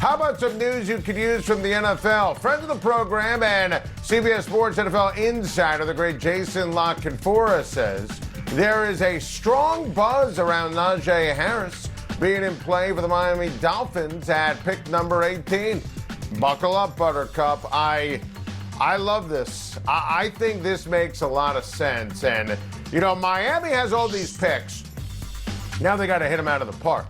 How about some news you could use from the NFL? Friend of the program and CBS Sports NFL insider, the great Jason La Canfora, says there is a strong buzz around Najee Harris being in play for the Miami Dolphins at pick number 18. Buckle up, Buttercup. I love this. I think this makes a lot of sense. And, you know, Miami has all these picks. Now they got to hit them out of the park.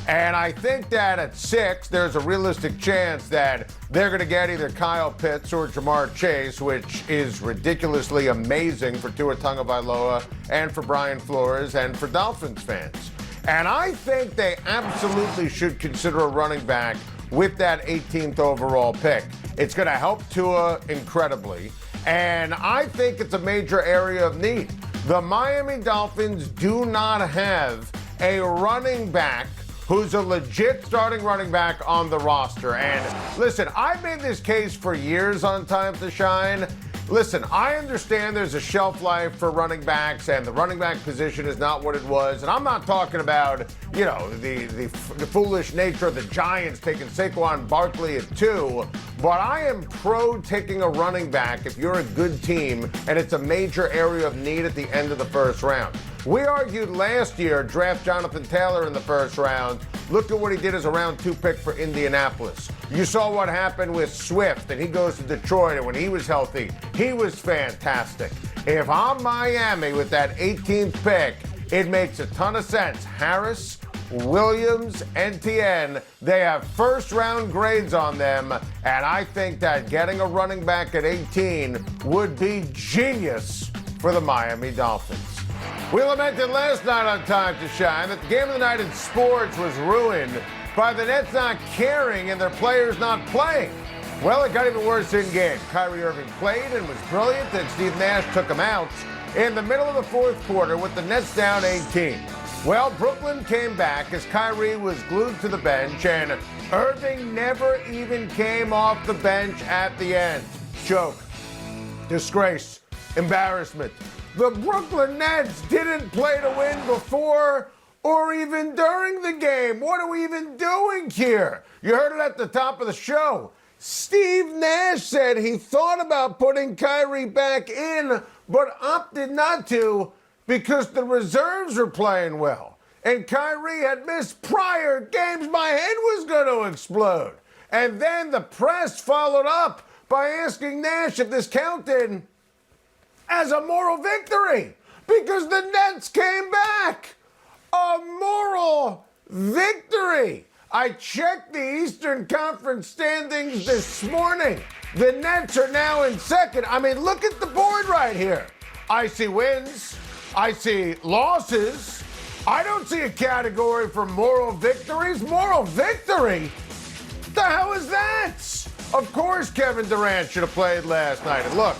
And I think that at 6, there's a realistic chance that they're going to get either Kyle Pitts or Jamar Chase, which is ridiculously amazing for Tua Tagovailoa and for Brian Flores and for Dolphins fans. And I think they absolutely should consider a running back with that 18th overall pick. It's going to help Tua incredibly. And I think it's a major area of need. The Miami Dolphins do not have a running back who's a legit starting running back on the roster. And listen, I've made this case for years on Time to Shine. Listen, I understand there's a shelf life for running backs, and the running back position is not what it was. And I'm not talking about, you know, the foolish nature of the Giants taking Saquon Barkley at 2. But I am pro taking a running back if you're a good team and it's a major area of need at the end of the first round. We argued last year, draft Jonathan Taylor in the first round. Look at what he did as a round 2 pick for Indianapolis. You saw what happened with Swift, and he goes to Detroit, and when he was healthy, he was fantastic. If I'm Miami with that 18th pick, it makes a ton of sense. Harris, Williams, Etienne, they have first-round grades on them, and I think that getting a running back at 18 would be genius for the Miami Dolphins. We lamented last night on Time to Shine that the game of the night in sports was ruined by the Nets not caring and their players not playing. Well, it got even worse in game. Kyrie Irving played and was brilliant, and Steve Nash took him out in the middle of the fourth quarter with the Nets down 18. Well, Brooklyn came back as Kyrie was glued to the bench, and Irving never even came off the bench at the end. Joke. Disgrace. Embarrassment. The Brooklyn Nets didn't play to win before or even during the game. What are we even doing here? You heard it at the top of the show. Steve Nash said he thought about putting Kyrie back in, but opted not to because the reserves were playing well. And Kyrie had missed prior games. My head was going to explode. And then the press followed up by asking Nash if this counted as a moral victory because the Nets came back. A moral victory. I checked the Eastern Conference standings this morning. The Nets are now in second. I mean, look at the board right here. I see wins. I see losses. I don't see a category for moral victories. Moral victory? What the hell is that? Of course Kevin Durant should have played last night. And look,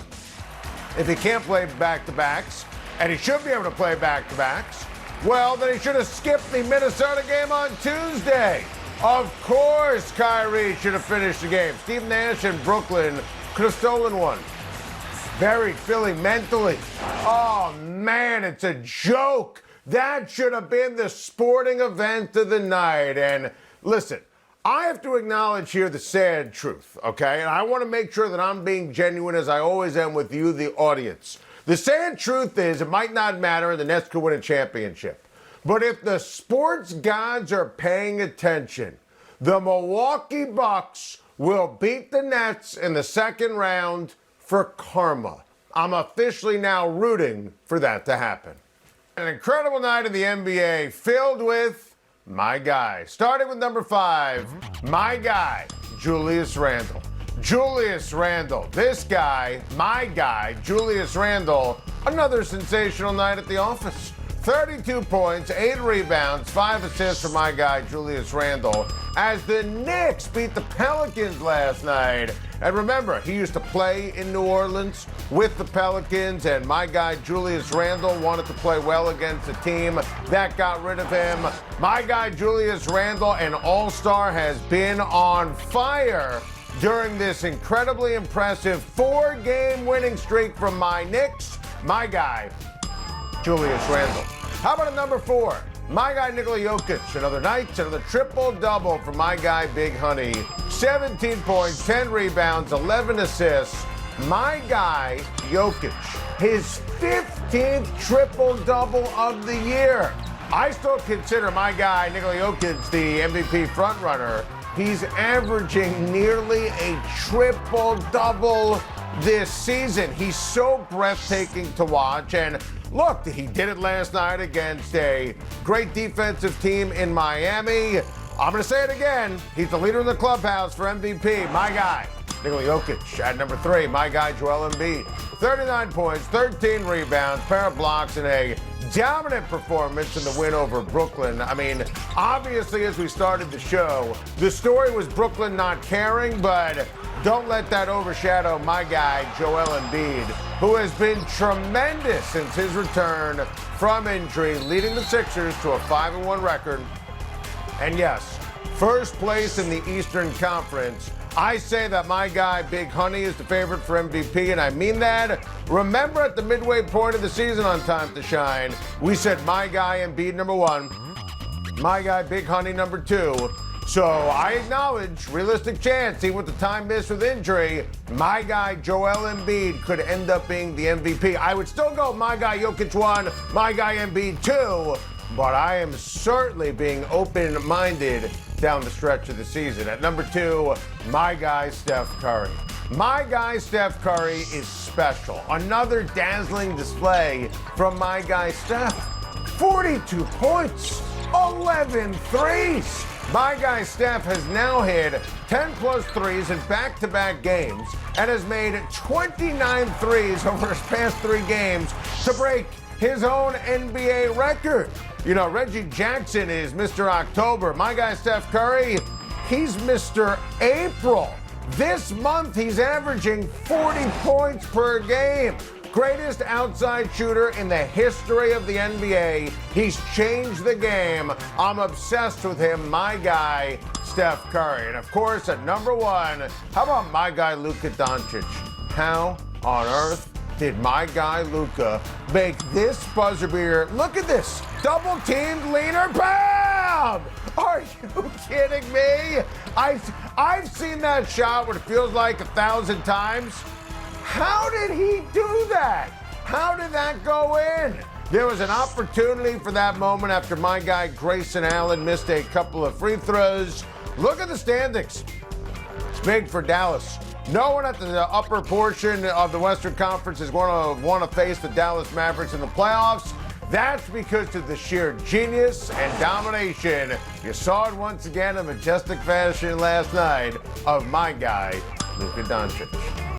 if he can't play back-to-backs, and he should be able to play back-to-backs, well, then he should have skipped the Minnesota game on Tuesday. Of course Kyrie should have finished the game. Steve Nash in Brooklyn could have stolen one. Buried Philly mentally. Oh, man, it's a joke. That should have been the sporting event of the night. And listen, I have to acknowledge here the sad truth, okay? And I want to make sure that I'm being genuine as I always am with you, the audience. The sad truth is it might not matter and the Nets could win a championship. But if the sports gods are paying attention, the Milwaukee Bucks will beat the Nets in the second round for karma. I'm officially now rooting for that to happen. An incredible night in the NBA filled with my guy. Starting with number 5, my guy, Julius Randle. Julius Randle, this guy, my guy, Julius Randle, another sensational night at the office. 32 points, 8 rebounds, 5 assists for my guy, Julius Randle, as the Knicks beat the Pelicans last night. And remember, he used to play in New Orleans with the Pelicans, and my guy, Julius Randle, wanted to play well against a team that got rid of him. My guy, Julius Randle, an all-star, has been on fire during this incredibly impressive 4-game winning streak from my Knicks. My guy, Julius Randle. How about a number 4? my guy Nikola Jokic. Another night, another triple-double for my guy Big Honey. 17 points, 10 rebounds, 11 assists. My guy Jokic, his 15th triple-double of the year. I still consider my guy Nikola Jokic the MVP frontrunner. He's averaging nearly a triple-double this season. He's so breathtaking to watch. And look, he did it last night against a great defensive team in Miami. I'm going to say it again. He's the leader in the clubhouse for MVP. My guy, Nikola Jokic. At number 3, my guy, Joel Embiid. 39 points, 13 rebounds, pair of blocks, and a dominant performance in the win over Brooklyn. I mean, obviously, as we started the show, the story was Brooklyn not caring, but don't let that overshadow my guy, Joel Embiid, who has been tremendous since his return from injury, leading the Sixers to a 5-1 record. And yes, first place in the Eastern Conference. I say that my guy, Big Honey, is the favorite for MVP, and I mean that. Remember at the midway point of the season on Time to Shine, we said my guy Embiid number 1, my guy Big Honey number 2. So I acknowledge, realistic chance, even with the time missed with injury, my guy Joel Embiid could end up being the MVP. I would still go my guy Jokic 1, my guy Embiid 2, but I am certainly being open-minded down the stretch of the season. At number 2, my guy Steph Curry. My guy Steph Curry is special. Another dazzling display from my guy Steph. 42 points, 11 threes. My guy Steph has now hit 10 plus threes in back-to-back games and has made 29 threes over his past 3 games to break his own NBA record. You know, Reggie Jackson is Mr. October. My guy Steph Curry, he's Mr. April. This month, he's averaging 40 points per game. Greatest outside shooter in the history of the NBA. He's changed the game. I'm obsessed with him, my guy, Steph Curry. And of course, at number 1, how about my guy, Luka Doncic? How on earth did my guy Luka make this buzzer beater? Look at this. Double teamed leaner. Bam! Are you kidding me? I've seen that shot what it feels like 1,000 times. How did he do that? How did that go in? There was an opportunity for that moment after my guy Grayson Allen missed a couple of free throws. Look at the standings. It's big for Dallas. No one at the upper portion of the Western Conference is going to want to face the Dallas Mavericks in the playoffs. That's because of the sheer genius and domination. You saw it once again in majestic fashion last night of my guy, Luka Doncic.